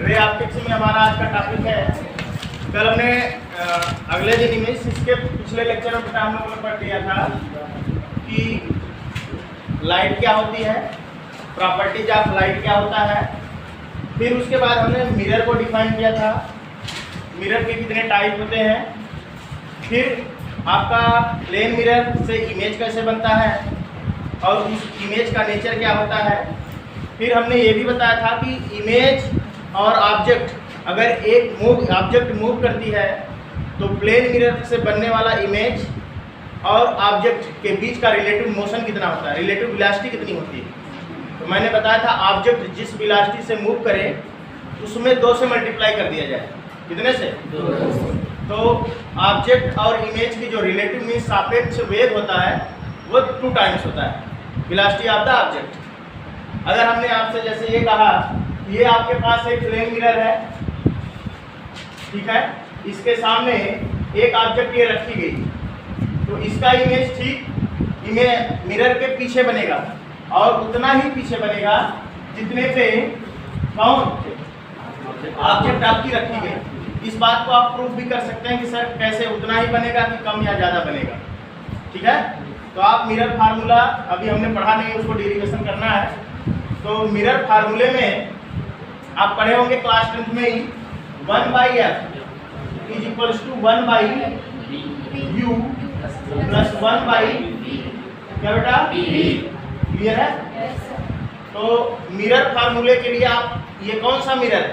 Ray optics में हमारा आज का टॉपिक है। कल हमने अगले दिन इमेज, इसके पिछले लेक्चर में हम लोगों ने पढ़ लिया था कि लाइट क्या होती है, प्रॉपर्टीज ऑफ लाइट क्या होता है। फिर उसके बाद हमने मिरर को डिफाइन किया था, मिरर के कितने टाइप होते हैं। फिर आपका प्लेन मिरर से इमेज कैसे बनता है और उस इमेज का नेचर क्या होता है। फिर हमने ये भी बताया था कि इमेज और ऑब्जेक्ट, अगर एक ऑब्जेक्ट मूव करती है तो प्लेन मिरर से बनने वाला इमेज और ऑब्जेक्ट के बीच का रिलेटिव मोशन कितना होता है, रिलेटिव वेलोसिटी कितनी होती है। तो मैंने बताया था ऑब्जेक्ट जिस वेलोसिटी से मूव करे उसमें 2 से मल्टीप्लाई कर दिया जाए। कितने से? 2। तो ऑब्जेक्ट और इमेज की जो रिलेटिव मीन सापेक्ष वेग होता है वो 2 टाइम्स होता है वेलोसिटी ऑफ द ऑब्जेक्ट। अगर हमने आपसे जैसे ये कहा, ये आपके पास एक प्लेन मिरर है, ठीक है, इसके सामने एक ऑब्जेक्ट ये रखी गई, तो इसका इमेज ठीक मिरर के पीछे बनेगा और उतना ही पीछे बनेगा जितने पे कौन ऑब्जेक्ट आपकी रखी गई। इस बात को आप प्रूफ भी कर सकते हैं कि सर कैसे, उतना ही बनेगा कि कम या ज़्यादा बनेगा। ठीक है, तो आप मिरर फार्मूला अभी हमने पढ़ा नहीं, उसको डेरिवेशन करना है। तो मिरर फार्मूले में आप पढ़े होंगे क्लास 10th में ही, 1/f is equals to 1/u plus 1/v। क्या बेटा? क्लियर है? तो मिरर फार्मूले के लिए आप, ये कौन सा मिरर है?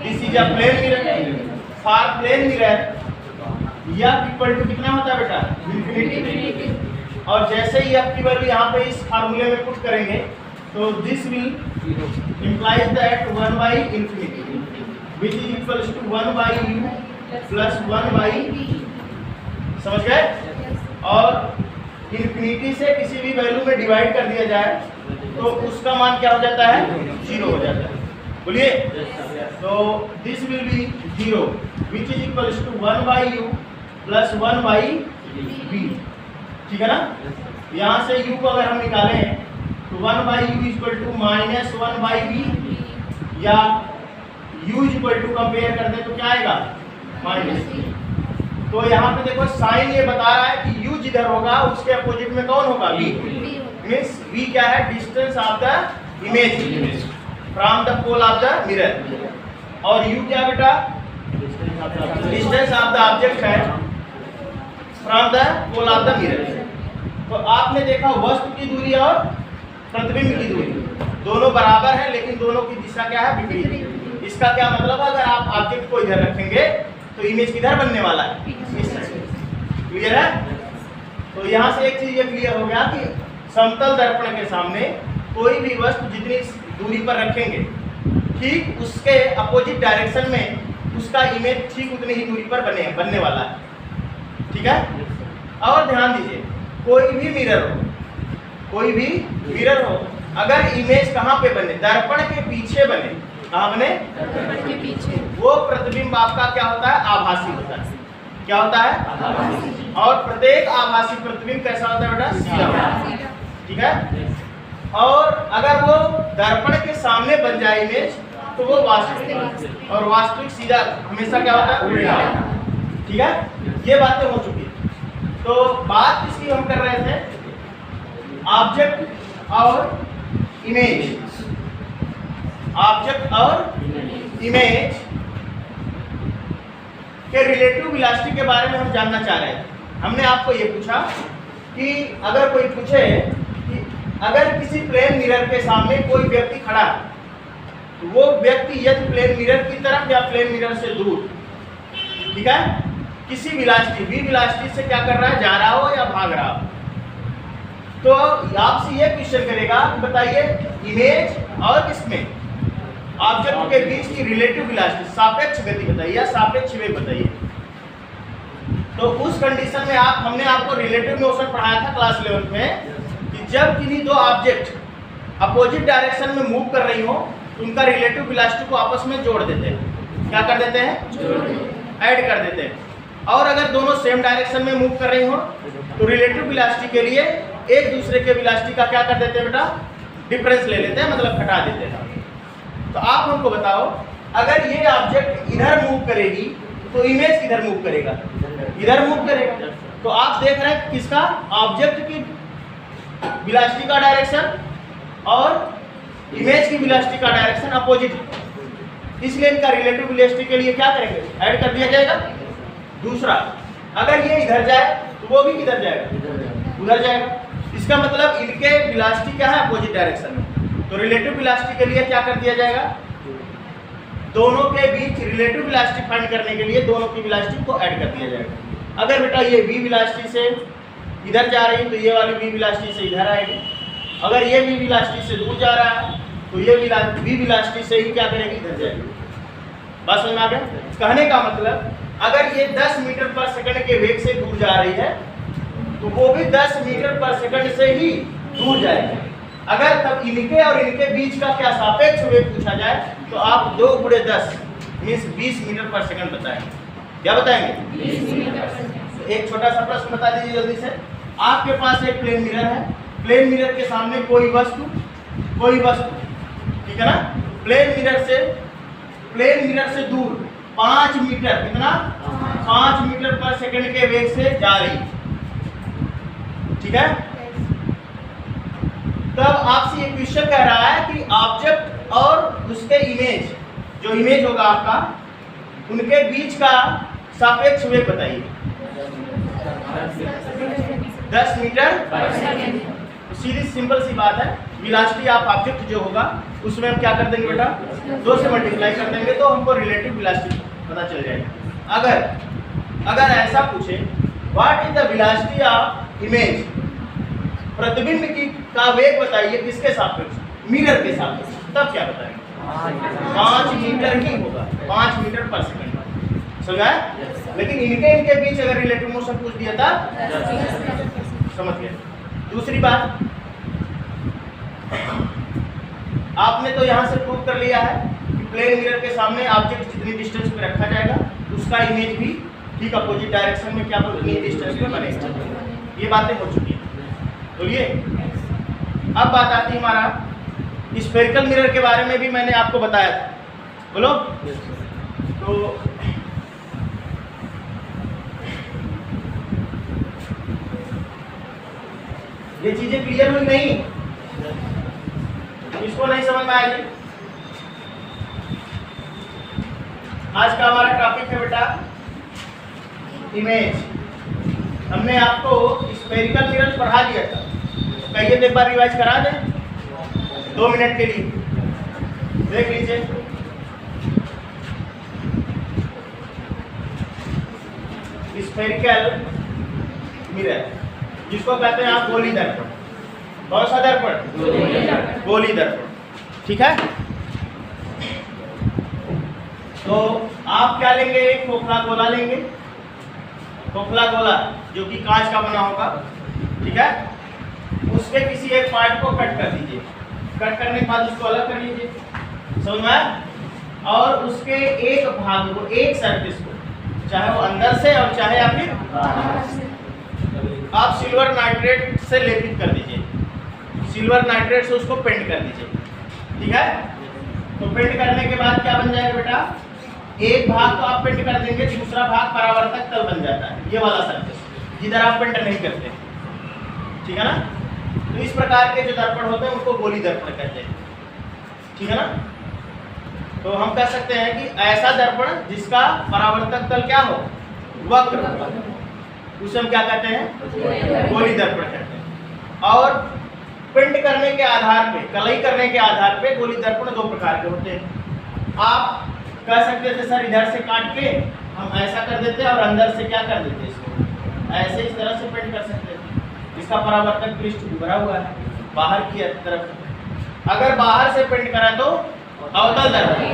This is a plane mirror. For plane mirror f equal to कितना होता है बेटा? इंफिनिटी। और जैसे ही f की वैल्यू यहाँ पे इस फार्मूले में पुट करेंगे तो this will implies that 1/infinity which is equals to 1/u plus 1/v। समझ गए? और इन्फिनिटी से किसी भी वैल्यू में डिवाइड कर दिया जाए तो उसका मान क्या हो जाता है? 0 हो जाता है। बोलिए। तो this will be 0 which is equals to 1/u plus 1/v। ठीक है ना? यहाँ से u को अगर हम निकालें तो 1/u equal to minus 1/v, या u इक्वल टू कंपेयर कर दें तो क्या आएगा? माइनस। तो यहाँ पे देखो साइन ये बता रहा है कि u जिधर होगा उसके अपोजिट में कौन होगा? v। मीन्स v क्या है? Distance of the image from the pole of the mirror. और u क्या बेटा? डिस्टेंस ऑफ द ऑब्जेक्ट है from the pole of the mirror. तो आपने देखा वस्तु की दूरी और प्रतिबिंब की दूरी दोनों बराबर है, लेकिन दोनों की दिशा क्या है? विपरीत। इसका क्या मतलब? अगर आप ऑब्जेक्ट को इधर रखेंगे तो इमेज किधर बनने वाला है? इस तरह से। क्लियर है? तो यहाँ से एक चीज ये क्लियर हो गया कि समतल दर्पण के सामने कोई भी वस्तु जितनी दूरी पर रखेंगे ठीक उसके अपोजिट डायरेक्शन में उसका इमेज ठीक उतनी ही दूरी पर बनने वाला है। ठीक है? और ध्यान दीजिए, कोई भी मिरर हो, अगर इमेज कहाँ पे बने? दर्पण के पीछे बने। कहाँ बने? दर्पण के पीछे। वो प्रतिबिंब आपका क्या होता है? आभासी होता है। क्या होता है? आभासी। और प्रत्येक आभासी प्रतिबिंब कैसा होता है बेटा? सीधा। ठीक है? और अगर वो दर्पण के सामने बन जाए इमेज तो वो वास्तविक, और वास्तविक सीधा हमेशा क्या होता है? उल्टा। ठीक है? ये बातें हो चुकी है। तो बात किसकी हम कर रहे थे? ऑब्जेक्ट और इमेज। ऑब्जेक्ट और इमेज के रिलेटिव वेलोसिटी के बारे में हम जानना चाह रहे थे। हमने आपको ये पूछा कि अगर कोई पूछे कि अगर किसी प्लेन मिरर के सामने कोई व्यक्ति खड़ा है तो वो व्यक्ति यदि प्लेन मिरर की तरफ या प्लेन मिरर से दूर, ठीक है, किसी वेलोसिटी v वेलोसिटी से क्या कर रहा है? जा रहा हो या भाग रहा हो, तो आपसे ये क्वेश्चन करेगा कि बताइए इमेज और किसमें ऑब्जेक्ट के बीच की रिलेटिव वेलोसिटी, सापेक्ष गति बताइए या सापेक्ष वेग बताइए। तो उस कंडीशन में हमने आपको रिलेटिव मोशन पढ़ाया था क्लास 11 में कि जब किन्हीं 2 ऑब्जेक्ट अपोजिट डायरेक्शन में मूव कर रही हो तो उनका रिलेटिव वेलोसिटी को आपस में जोड़ देते हैं। क्या कर देते हैं? ऐड कर देते हैं। और अगर दोनों सेम डायरेक्शन में मूव कर रही हो तो रिलेटिव वेलोसिटी के लिए एक दूसरे के वेलोसिटी का क्या कर देते हैं बेटा? डिफरेंस ले लेते हैं, मतलब घटा देते हैं। तो आप हमको बताओ अगर ये ऑब्जेक्ट इधर मूव करेगी तो इमेज किधर मूव करेगा, इधर मूव करेगा। तो आप देख रहे हैं किसका, ऑब्जेक्ट की वेलोसिटी का डायरेक्शन और इमेज की वेलोसिटी का डायरेक्शन अपोजिट, इसलिए इनका रिलेटिव वेलोसिटी के लिए क्या करेंगे, ऐड कर दिया जाएगा। दूसरा, अगर ये इधर जाए तो वो भी किधर जाएगा, उधर जाएगा। इसका मतलब इनके वेलोसिटी क्या है, अपोजिट डायरेक्शन में। तो रिलेटिव वेलोसिटी के लिए क्या कर दिया जाएगा, दोनों के बीच रिलेटिव वेलोसिटी फाइंड करने के लिए दोनों की वेलोसिटी को ऐड कर दिया जाएगा। अगर बेटा ये v वेलोसिटी से इधर जा रही है तो ये वाली v वेलोसिटी से इधर आएगी। अगर ये v वेलोसिटी से दूर जा रहा है तो ये v वेलोसिटी से ही क्या करेगी, इधर जाएगी। बात समझ में आ गया। कहने का मतलब अगर ये 10 मीटर पर सेकंड के वेग से दूर जा रही है तो वो भी 10 मीटर पर सेकंड से ही दूर जाएगी। अगर तब इनके और इनके बीच का क्या सापेक्ष वेग पूछा जाए तो आप 2 × 10 मीन्स 20 मीटर पर सेकंड बताएंगे। क्या बताएंगे, 20 मीटर। एक छोटा सा प्रश्न बता दीजिए जल्दी से। आपके पास एक प्लेन मिरर है, प्लेन मिरर के सामने कोई वस्तु, ठीक है ना, प्लेन मिरर से दूर 5 मीटर, कितना, 5 मीटर पर सेकंड के वेग से जा रही, ठीक है। तब आपसे ये क्वेश्चन कह रहा है कि ऑब्जेक्ट और उसके इमेज, जो इमेज होगा आपका, उनके बीच का सापेक्ष वेग बताइए। 10 मीटर पर सेकंड। सीधी सिंपल सी बात है, वेलोसिटी ऑफ ऑब्जेक्ट जो होगा उसमें हम क्या कर देंगे बेटा, 2 से मल्टीप्लाई कर देंगे तो हमको रिलेटिव वेलोसिटी पता चल जाएगा। अगर ऐसा पूछे what is the velocity of image, प्रतिबिंब की का वेग बताइए किसके सापेक्ष, मिरर के सापेक्ष, तब क्या बताएंगे, 5 मीटर ही होगा, 5 मीटर पर सेकंड। समझा। लेकिन इनके बीच अगर रिलेटिव मोशन पूछ दिया था, समझ गए। दूसरी बात, आपने तो यहाँ से प्रूव कर लिया है कि प्लेन मिरर के सामने ऑब्जेक्ट जितनी डिस्टेंस पे रखा जाएगा उसका इमेज भी ठीक अपोजिट डायरेक्शन में क्या उतनी डिस्टेंस में बनेगा। ये बातें हो चुकी हैं। बोलिए, अब बात आती है हमारा स्फेरिकल मिरर के बारे में भी मैंने आपको बताया था, बोलो। तो ये चीजें क्लियर हुई नहीं, इसको नहीं समझ में आएगी। आज का हमारा टॉपिक है बेटा इमेज। हमने आपको स्फेरिकल मिरर पढ़ा दिया था, कहिए तो एक बार रिवाइज करा दें 2 मिनट के लिए, देख लीजिए। स्फेरिकल मिरर जिसको कहते हैं आप गोली दर्पण। कौन सा दर्पण, गोली दर्पण, ठीक है। तो आप क्या लेंगे, एक खोखला गोला लेंगे, खोखला गोला जो कि कांच का बना होगा, ठीक है। उसके किसी एक पार्ट को कट कर दीजिए, कट करने के बाद उसको अलग कर लीजिए, समझ में। और उसके एक भाग को, एक सरफेस को, चाहे वो अंदर से और चाहे आप फिर आप सिल्वर नाइट्रेट से लेपित कर दीजिए, सिल्वर नाइट्रेट से उसको पेंट कर दीजिए, ठीक है। तो पेंट करने के बाद क्या बन जाएगा बेटा, एक भाग तो आप पेंट कर देंगे, दूसरा भाग परावर्तक तल बन जाता है, ये वाला सरफेस जिधर आप पेंट नहीं करते, ठीक है ना। तो इस प्रकार के जो दर्पण होते हैं उनको गोली दर्पण कहते हैं, ठीक है ना। तो हम कह सकते हैं कि ऐसा दर्पण जिसका परावर्तक तल क्या हो, वक्र, उसे हम क्या कहते हैं, गोली दर्पण कहते हैं। और पेंट करने के आधार पे, कलई करने के आधार पे गोली दर्पण 2 प्रकार के होते हैं। आप कह सकते थे सर इधर से काट के हम ऐसा कर देते और अंदर से क्या कर देते, इसको ऐसे इस तरह से पेंट कर सकते थे। इसका परावर्तक पृष्ठ उभरा हुआ है बाहर की तरफ। अगर बाहर से पेंट करा तो अवतल दर्पण,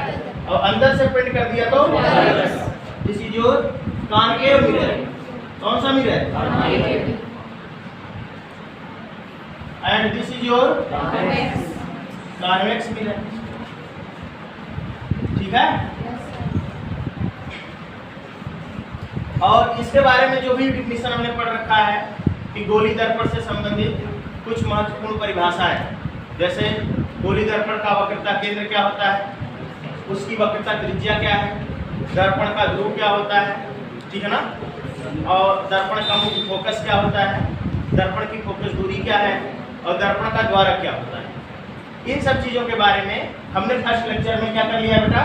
और अंदर से पेंट कर दिया तो this is your concave mirror. कौन सा mirror, and this is your convex mirror, ठीक है। और इसके बारे में जो भी डिफिनेशन हमने पढ़ रखा है कि गोली दर्पण से संबंधित कुछ महत्वपूर्ण परिभाषाएं, जैसे गोली दर्पण का वक्रता केंद्र क्या होता है, उसकी वक्रता त्रिज्या क्या है, दर्पण का ध्रुव क्या होता है, ठीक है ना, और दर्पण का मुख्य फोकस क्या होता है, दर्पण की फोकस दूरी क्या है, और दर्पण का द्वारक क्या होता है। इन सब चीज़ों के बारे में हमने फर्स्ट लेक्चर में क्या कर लिया बेटा,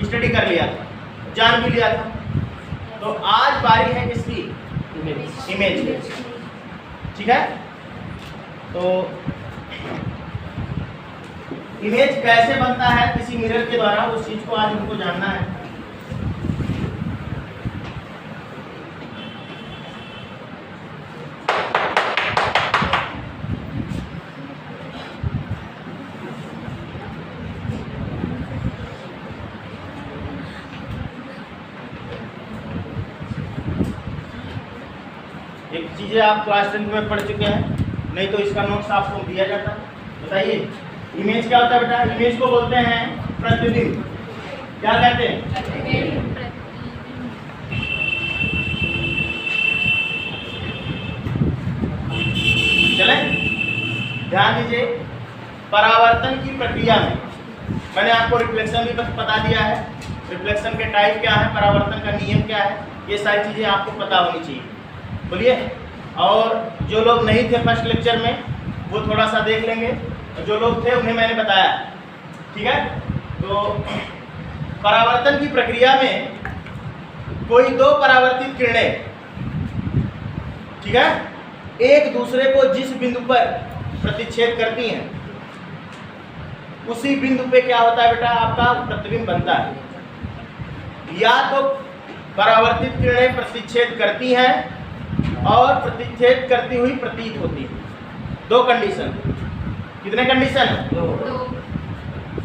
स्टडी कर लिया था, जान भी लिया था। तो आज बारी है किसकी, इमेज की, ठीक है। तो इमेज कैसे बनता है किसी मिरर के द्वारा, उस चीज को आज हमको जानना है। एक चीजें आप क्लास 10 में पढ़ चुके हैं, नहीं तो इसका नोट्स आपको दिया जाता। बताइए इमेज क्या होता है बेटा, इमेज को बोलते हैं प्रतिबिंब। क्या कहते हैं, चले ध्यान दीजिए। परावर्तन की प्रक्रिया में मैंने आपको रिफ्लेक्शन भी बता दिया है, रिफ्लेक्शन के टाइप क्या है, परावर्तन का नियम क्या है, ये सारी चीजें आपको पता होनी चाहिए। बोलिए, और जो लोग नहीं थे फर्स्ट लेक्चर में वो थोड़ा सा देख लेंगे, जो लोग थे उन्हें मैंने बताया, ठीक है। तो परावर्तन की प्रक्रिया में कोई दो परावर्तित किरणें, ठीक है, एक दूसरे को जिस बिंदु पर प्रतिच्छेद करती हैं उसी बिंदु पे क्या होता है बेटा, आपका प्रतिबिंब बनता है। या तो परावर्तित किरणें प्रतिच्छेद करती हैं और प्रतिच्छेद करती हुई प्रतीत होती है। दो कंडीशन, कितने कंडीशन है, दो।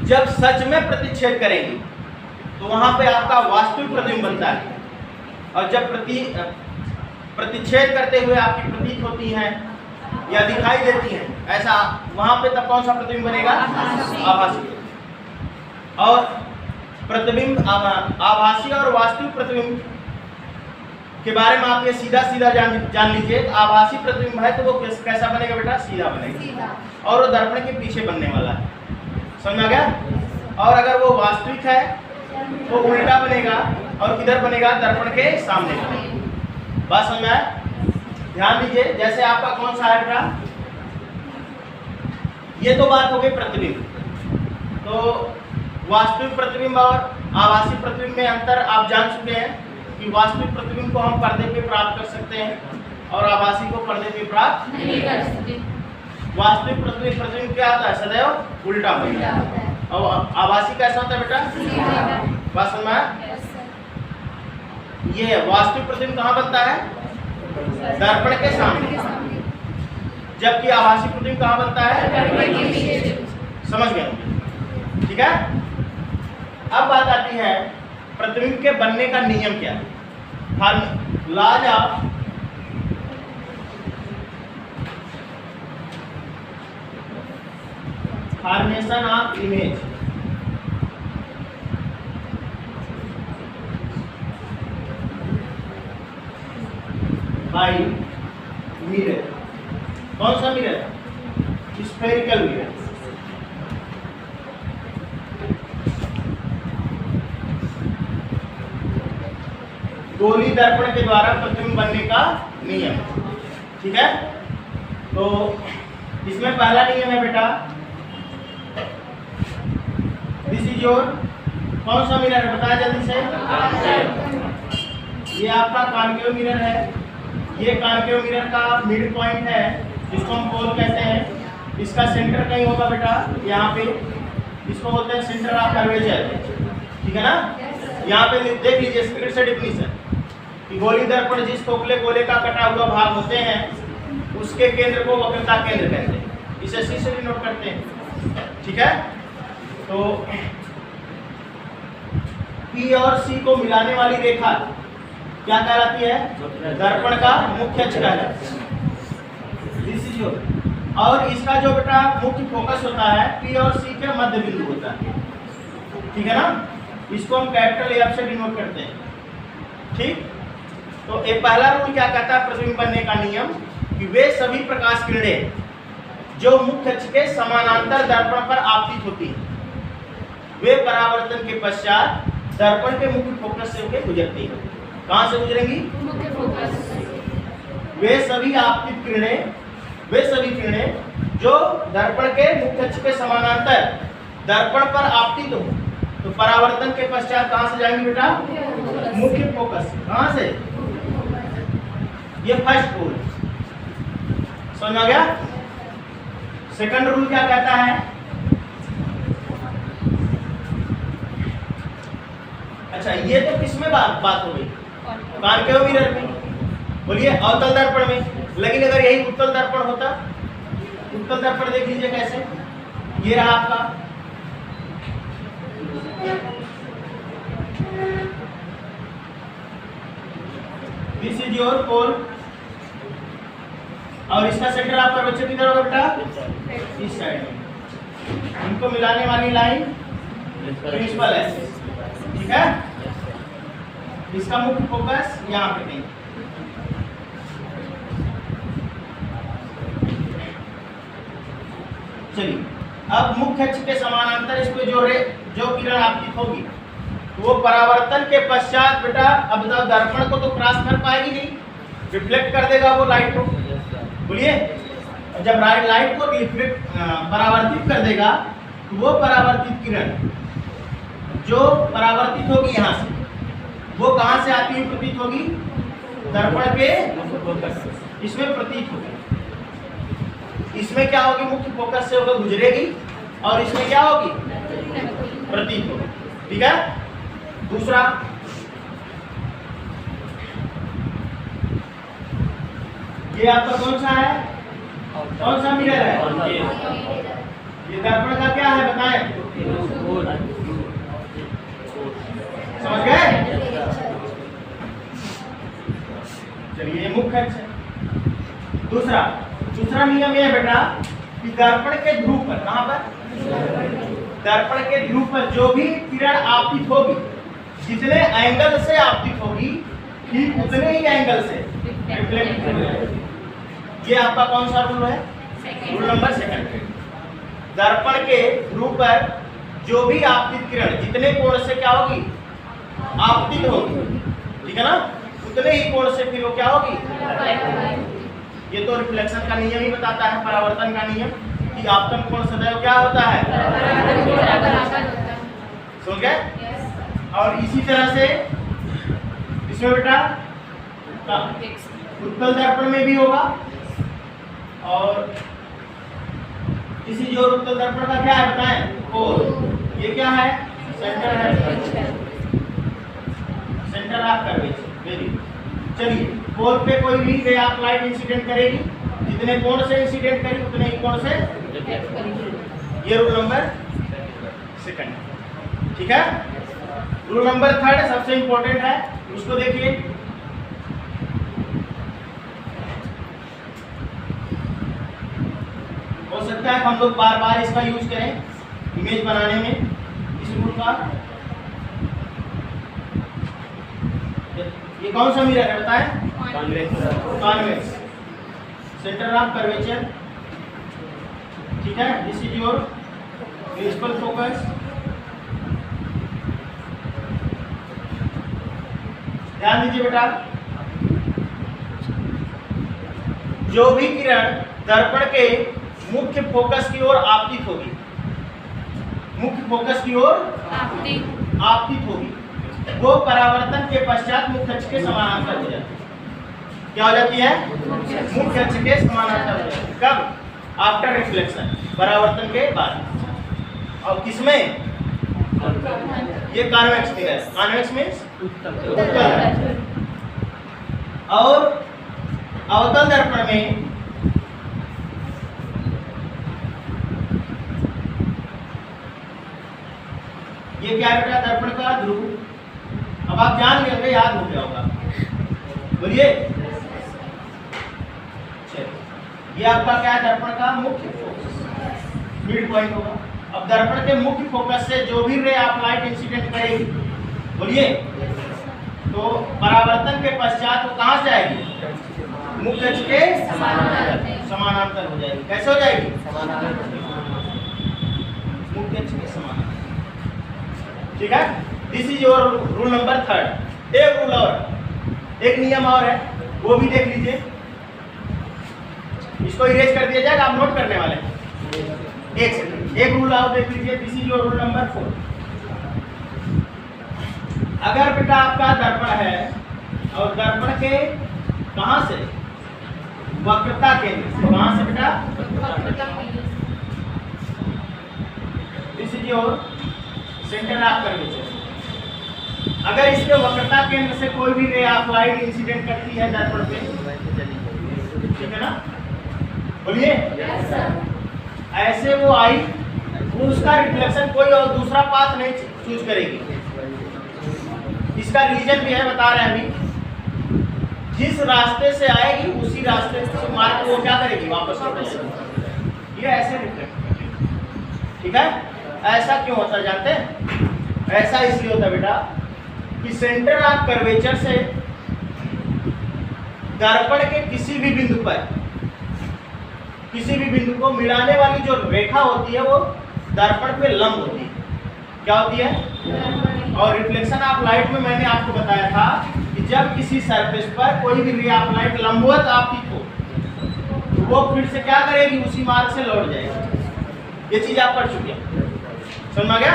जब सच में प्रतिच्छेद करेंगी तो वहां पे आपका वास्तविक प्रतिबिंब बनता है, और जब प्रतिच्छेद करते हुए आपकी प्रतीत होती हैं या दिखाई देती हैं, ऐसा वहां पे तब कौन सा प्रतिबिंब बनेगा, आभासी। और प्रतिबिंब आभासी और वास्तविक प्रतिबिंब के बारे में आप ये सीधा सीधा जान लीजिए। आभासी प्रतिबिंब है तो वो कैसा बनेगा बेटा, सीधा बनेगा, और वो दर्पण के पीछे बनने वाला है, समझ में आ गया। और अगर वो वास्तविक है तो उल्टा बनेगा, और किधर बनेगा, दर्पण के सामने। बात समझ में आया, ध्यान दीजिए। जैसे आपका कौन सा है बेटा, ये तो बात हो गई प्रतिबिंब। तो वास्तविक प्रतिबिंब और आभासी प्रतिबिंब में अंतर आप जान चुके हैं कि वास्तविक प्रतिबिंब को हम पर्दे पे प्राप्त कर सकते हैं और आभासी को पर्दे पे प्राप्त नहीं कर सकते। वास्तविक प्रतिबिंब क्या होता है, सदैव उल्टा होता है, और आभासी कैसा होता है बेटा, बात समझ में आया। ये वास्तविक प्रतिबिंब कहाँ बनता है, दर्पण के सामने, जबकि आभासी प्रतिबिंब कहाँ बनता है, दर्पण के पीछे। समझ गए, ठीक है। अब बात आती है प्रतिबिंब के बनने का नियम क्या है, laws of formation of image. By mirror. कौन सा मिरर, स्फेरिकल मिरर। गोली दर्पण के द्वारा प्रतिबिंब बनने का नियम, ठीक है। तो इसमें पहला नियम है बेटा, दिस इज योर, कौन सा मिरर है बताया जल्दी से, ये आपका कॉन्केव मिरर है। ये कॉन्केव मिरर का मिड पॉइंट है जिसको हम पोल कहते हैं। इसका सेंटर कहीं होगा बेटा यहाँ पे, इसको बोलते हैं सेंटर ऑफ कर्वेचर, ठीक है ना। यहाँ पे देख लीजिए स्क्रीन से डिफिनीशन कि गोली दर्पण जिस खोखले गोले का कटा हुआ भाग होते हैं उसके केंद्र को वक्रता केंद्र कहते हैं, इसे सी से डिनोट करते हैं, ठीक है। तो P और C को मिलाने वाली रेखा क्या कहलाती है, दर्पण का मुख्य अक्ष कहलाती है। दिस इज योर, और इसका जो बेटा मुख्य फोकस होता है P और C के मध्य बिंदु होता है, ठीक है ना। इसको हम कैपिटल F से डिनोट करते हैं, ठीक। तो एक पहला रूल क्या कहता है प्रतिबिंब बनने का नियम, कि वे सभी प्रकाश किरणें जो मुख्य अक्ष के समानांतर दर्पण पर आपतित होती हैं, वे परावर्तन के पश्चात दर्पण के मुख्य फोकस से होकर गुजरती है। कहां से गुजरेंगी? मुख्य फोकस। वे सभी आपतित किरणें जो दर्पण के मुख्य अक्ष के समानांतर दर्पण पर आपतित हो, तो परावर्तन के पश्चात कहां से जाएंगी बेटा? मुख्य फोकस। कहां से? ये फर्स्ट रूल समझ आ गया। सेकंड रूल क्या कहता है? अच्छा, ये तो किसमें बात हो गई? कॉनकेव मिरर में। बोलिए अवतल दर्पण में। लेकिन अगर यही उत्तल दर्पण होता, उत्तल दर्पण देख लीजिए कैसे, ये रहा आपका, दिस इज योर पोल, और इसका सेंटर आपका बच्चे किधर होगा बेटा? इस साइड में। इनको मिलाने वाली लाइन प्रिंसिपल एक्सिस, ठीक है। इसका मुख्य फोकस यहाँ पे नहीं। चलिए, अब मुख्य अक्ष के समानांतर इस पे जो किरण आपतित होगी, वो परावर्तन के पश्चात बेटा, अब दर्पण को तो क्रॉस कर पाएगी नहीं, रिफ्लेक्ट कर देगा वो लाइट को। बोलिए, जब लाइट को परावर्तित कर देगा, तो वो परावर्तित किरण जो परावर्तित होगी यहाँ से, वो कहाँ से आती हुई प्रतीत होगी? दर्पण के इसमें प्रतीत होगी। इसमें क्या होगी? मुख्य फोकस से होकर गुजरेगी, और इसमें क्या होगी? प्रतीत होगी। ठीक है। दूसरा, ये आपका कौन सा है? कौन सा मिरर है? ये दर्पण का क्या है बताएं? समझ गए? चलिए, ये मुख्य अक्ष है। दूसरा नियम ये है बेटा कि दर्पण के ध्रुव पर, कहां पर? दर्पण के ध्रुव पर जो भी किरण आपतित होगी, जितने एंगल से आपतित होगी, ठीक उतने ही एंगल से रिफ्लेक्ट होगी। ये आपका कौन सा रूल है? Rule number second. दर्पण के ध्रुव पर जो भी आपतित किरण जितने कोण से क्या होगी? आपतित होगी, ठीक है ना, उतने ही कोण से फिर वो क्या होगी? ये तो रिफ्लेक्शन का नियम ही बताता है, परावर्तन का नियम, कि आपतन कोण सदैव क्या होता है? समझ गए? और इसी तरह से इसमें बेटा उत्तल दर्पण में भी होगा, और इसी जो उत्तल दर्पण का क्या है बताएं? पोल। ये क्या है? सेंटर है, centre of curvature. Very good. चलिए, पोल पे कोई भी रे ऑफ लाइट इंसिडेंट करेगी, जितने कोण से इंसिडेंट करेगी उतने ही कोण से। ये रूल नंबर सेकंड, ठीक है। रूल नंबर थर्ड सबसे इंपॉर्टेंट है, उसको देखिए। हो सकता है हम लोग बार बार इसका यूज करें इमेज बनाने में, इस रूल का। ये कौन सा मिरर है बताएं? कॉन्वेक्स। सेंटर ऑफ कर्वेचर, ठीक है। This is your principal focus. ध्यान दीजिए बेटा, जो भी किरण दर्पण के मुख्य फोकस की ओर आपतित होगी, मुख्य फोकस की ओर आपतित होगी, वो परावर्तन के पश्चात मुख्य अक्ष के समानांतर हो जाती है। क्या हो जाती है? मुख्य अक्ष के समानांतर हो जाती है। कब? आफ्टर रिफ्लेक्शन, परावर्तन के बाद। और किसमें? ये कॉन्वेक्स मिरर। कॉन्वेक्स मींस उत्तल। और अवतल दर्पण में ये क्या बेटा? दर्पण का ध्रुव। अब आप जान गए, याद हो गया होगा। बोलिए, ये आपका क्या है? दर्पण का मुख्य फोकस, मिड पॉइंट होगा। अब दर्पण के मुख्य फोकस से जो भी रे ऑफ लाइट इंसिडेंट करेगी, बोलिए, तो परावर्तन के पश्चात वो कहां से आएगी? मुख्य अक्ष के समानांतर हो जाएगी। कैसे हो जाएगी? मुख्य अक्ष के समानांतर। ठीक है, this is your rule number 3। एक रूल और, एक नियम और है, वो भी देख लीजिए। इसको इरेज कर दिया जाएगा, आप नोट करने वाले हैं। एक सेकंड, एक रूल आप देख लीजिए, this is your rule number 4। अगर बेटा आपका दर्पण है और दर्पण के कहां से, वक्रता केंद्र से, कहां से बेटा, this is your centre of curvature. अगर इसके वक्रता केंद्र से कोई भी रे ऑफ लाइट इंसिडेंट करती है दर्पण पे, ठीक है ना, बोलिए yes, ऐसे वो आई, वो उसका रिफ्लेक्शन कोई और दूसरा पाथ नहीं चूज करेगी। इसका रीजन भी है, बता रहे हैं अभी। जिस रास्ते से आएगी उसी रास्ते से मार्ग को वो क्या करेगी, वापस लौटाएगी। ये ऐसे रिफ्लेक्ट, ठीक है। ऐसा क्यों होता है जानते हैं? ऐसा इसलिए होता है बेटा कि सेंटर ऑफ कर्वेचर से दर्पण के किसी भी बिंदु पर, किसी भी बिंदु को मिलाने वाली जो रेखा होती है वो दर्पण पे लंब होती है। क्या होती है? और रिफ्लेक्शन ऑफ लाइट में मैंने आपको बताया था कि जब किसी सरफेस पर कोई भी रे ऑफ लाइट लंबवत आपकी हो तो वो फिर से क्या करेगी, उसी मार्ग से लौट जाएगी। ये चीज आप पढ़ चुके हैं, समझ में आ गया?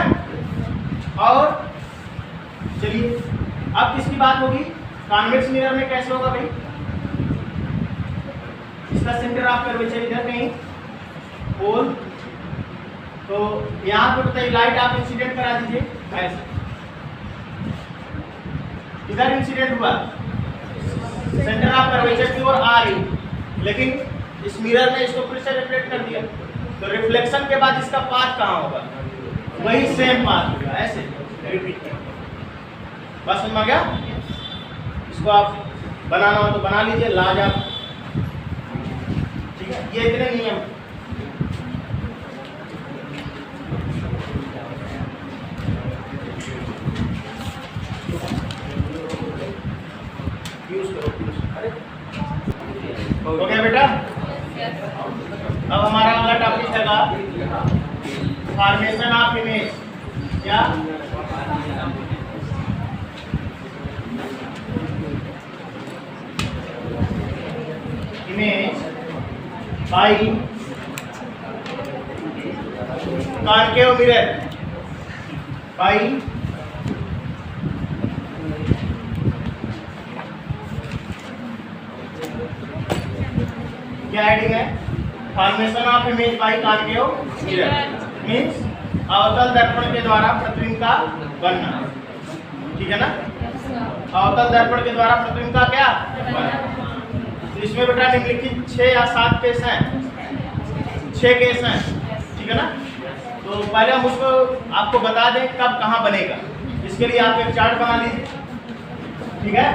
और चलिए अब किसकी बात होगी? कॉन्वेक्स मिरर में कैसे होगा भाई? इसका सेंटर ऑफ कर्वेचर इधर कहीं पोल, तो यहाँ पे बताइए लाइट आप इंसिडेंट करा दीजिए ऐसे, इधर इंसिडेंट हुआ, सेंटर ऑफ कर्वेचर की ओर आ रही, लेकिन इस मिरर ने इसको फिर से रिफ्लेक्ट कर दिया, तो रिफ्लेक्शन के बाद इसका पाथ कहाँ होगा? वही सेम पाथ होगा, ऐसे रिपीट कर। बस समझ में आ गया? इसको आप बनाना हो तो बना लीजिए, लाजवाब। ठीक है, ये इतने नियम। हो गया बेटा? अब हमारा अगला टॉपिक है फॉर्मेशन ऑफ इमेज। क्या? Image by concave mirror, by क्या हेडिंग है? Formation of image by concave mirror means अवतल दर्पण के द्वारा प्रतिबिंब का बनना, ठीक है ना? अवतल दर्पण के द्वारा प्रतिबिंब का क्या बनना। इसमें बेटा निम्नलिखित 6 या 7 केस हैं, 6 केस हैं, ठीक है ना? तो पहले हम उसको आपको बता दें कब कहाँ बनेगा। इसके लिए आप एक चार्ट बना लीजिए, ठीक है?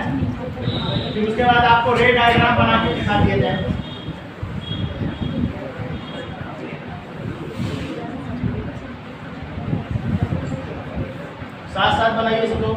फिर उसके बाद आपको रे डायग्राम बना के दिखा दिया जाएगा। साथ साथ बनाइए इसको।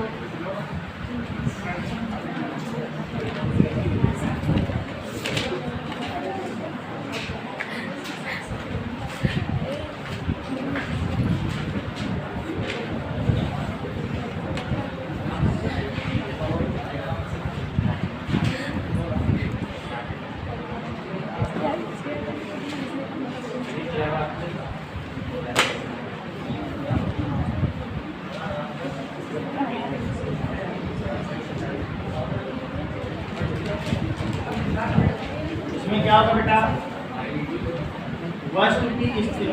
इसमें क्या होगा बेटा? वस्तु की स्थिति,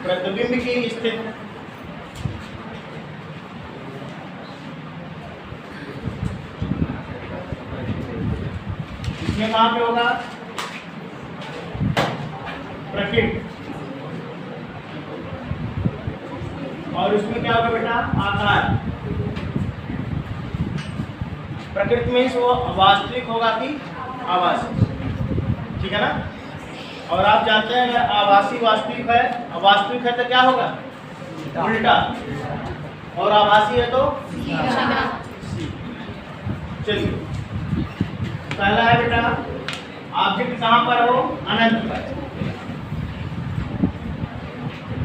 प्रतिबिंब की स्थिति, इसमें कहाँ पे होगा? प्रकृति, और उसमें क्या होगा बेटा? आकार। प्रकृति में वो वास्तविक होगा कि आभासी, ठीक है ना? और आप जानते हैं अगर आभासी वास्तविक है, अवास्तविक है तो क्या होगा? उल्टा। और आभासी है तो चलिए, पहला है बेटा ऑब्जेक्ट कहां पर हो, अनंत पर।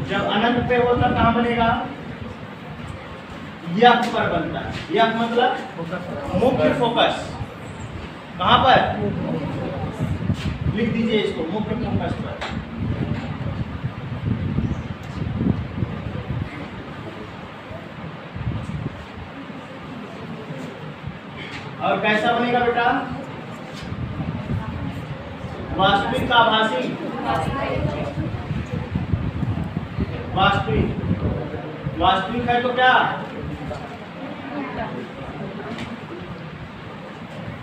जब अनंत पे हो तब कहां बनेगा, यफ पर बनता है। यफ मतलब मुख्य फोकस, कहां पर, लिख दीजिए इसको, मुख्य फोकस पर। और कैसा बनेगा बेटा, वास्तविक का आभासी, वास्तविक, वास्तविक है तो क्या,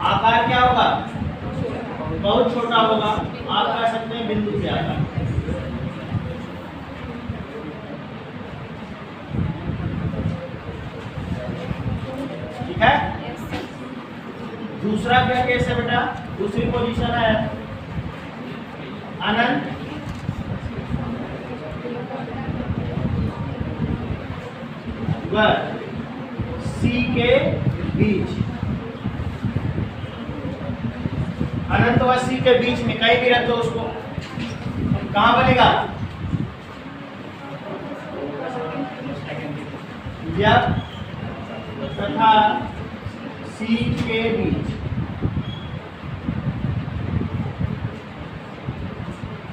आकार क्या होगा, बहुत छोटा होगा। आप कह सकते हैं बिंदु के आकार। ठीक है। दूसरा क्या केस है बेटा, दूसरी पोजीशन है अनंत व सी के बीच। अनंत व सी के बीच में कहीं भी रख दो उसको, कहां बनेगा, यफ तथा सी के बीच।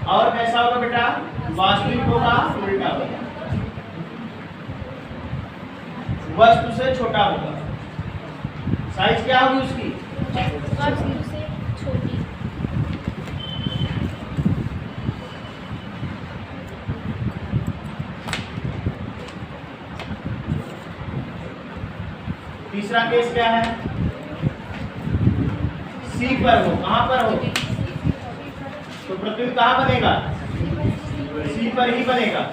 और कैसा होगा बेटा, वास्तविक होगा, उल्टा होगा, वस्तु से छोटा होगा। साइज क्या होगी उसकी, वस्तु से छोटी। तीसरा केस क्या है, सी पर हो, कहां पर हो, तो प्रतिबिंब कहां बनेगा, सी पर ही बनेगा।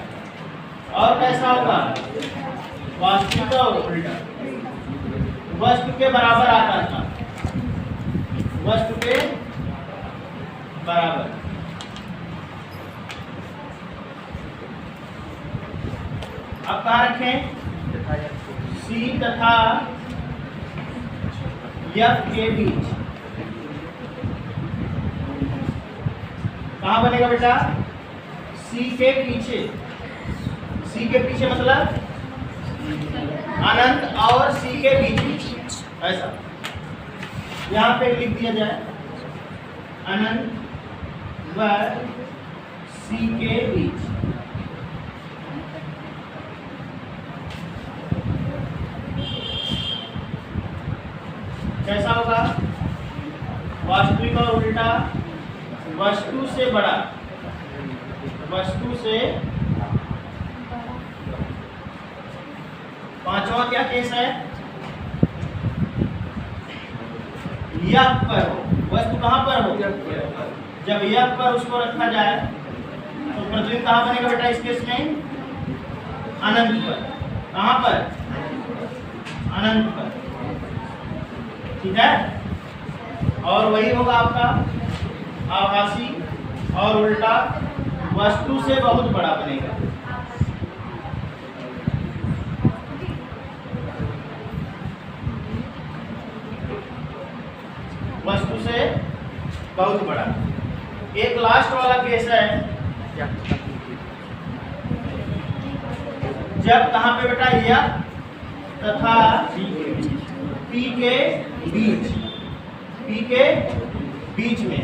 और कैसा होगा, वास्तविक का उल्टा, वस्तु के बराबर आकार का, वस्तु के बराबर। अब कहां रखें, सी तथा यफ के बीच। कहां बनेगा बेटा, सी के पीछे। सी के पीछे मतलब अनंत और सी के बीच, ऐसा यहां पे लिख दिया जाए, अनंत व सी के बीच। कैसा होगा, वास्तविक और उल्टा, वस्तु से बड़ा, वस्तु से। पांचवा क्या केस है, यफ पर हो, वस्तु कहां पर हो, जब यफ पर उसको रखा जाए तो प्रतिबिंब कहां बनेगा बेटा, इस केस में अनंत पर। कहां पर, अनंत पर। ठीक है। और वही होगा आपका आभासी और उल्टा, वस्तु से बहुत बड़ा बनेगा। वस्तु से बहुत बड़ा। एक लास्ट वाला केस है, जब कहां पे बेटा, यफ तथा पी के बीच, पी के बीच में,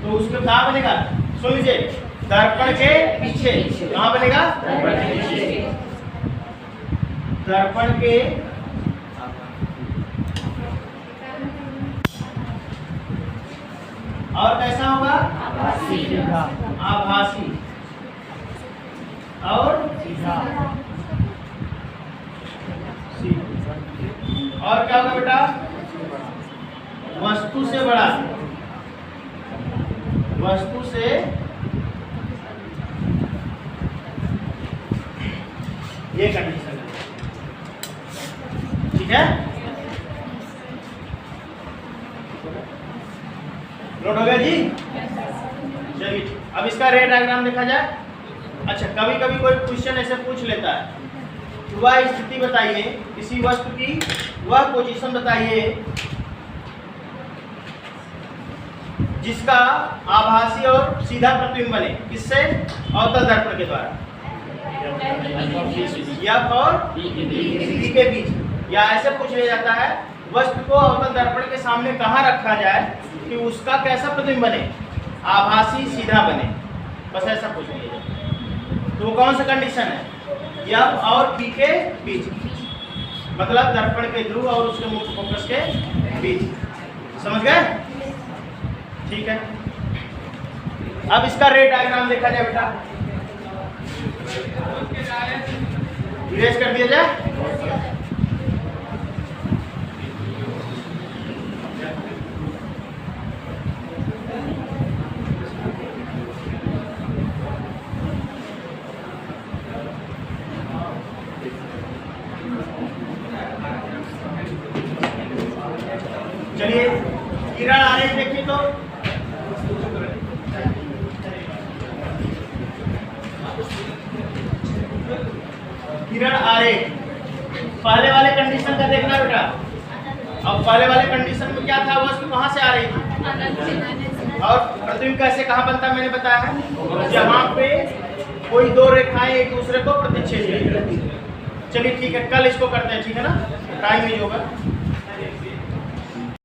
तो उसका कहां बनेगा, सुन लीजिए, दर्पण के पीछे। कहां बनेगा, दर्पण के और कैसा होगा, आभासी और सीधा। और क्या होगा बेटा, वस्तु से बड़ा, वस्तु से ये कंडीशन है। ठीक है, नोट हो गया जी। चलिए अब इसका रे डायग्राम देखा जाए। अच्छा, कभी कभी कोई क्वेश्चन ऐसे पूछ लेता है वह स्थिति बताइए, किसी वस्तु की वह पोजीशन बताइए जिसका आभासी और सीधा प्रतिबिंब बने। किससे? अवतल दर्पण के द्वारा, या और पी के बीच। या ऐसे पूछ लिया जाता है, वस्तु को अवतल दर्पण के सामने कहाँ रखा जाए कि उसका कैसा प्रतिबिंब बने? आभासी सीधा बने। बस ऐसा पूछ लिया जाता है। तो कौन सा कंडीशन है? एफ और पी के बीच, मतलब दर्पण के ध्रुव और उसके मुख्य फोकस के बीच। समझ गए? ठीक है। अब इसका रे डायग्राम देखा जाए बेटा, इरेज कर दिया जाए। चलिए किरण आरेख देखिए तो किरण आरेख पहले वाले कंडीशन का देखना बेटा। अब पहले वाले कंडीशन में क्या था? वस्तु कहाँ से आ रही थी और प्रतिबिंब कैसे कहाँ बनता है मैंने बताया है, जहाँ पे कोई दो रेखाएं एक दूसरे को प्रतिच्छेद करती है। चलिए ठीक है, कल इसको करते हैं, ठीक है ना, टाइम नहीं होगा।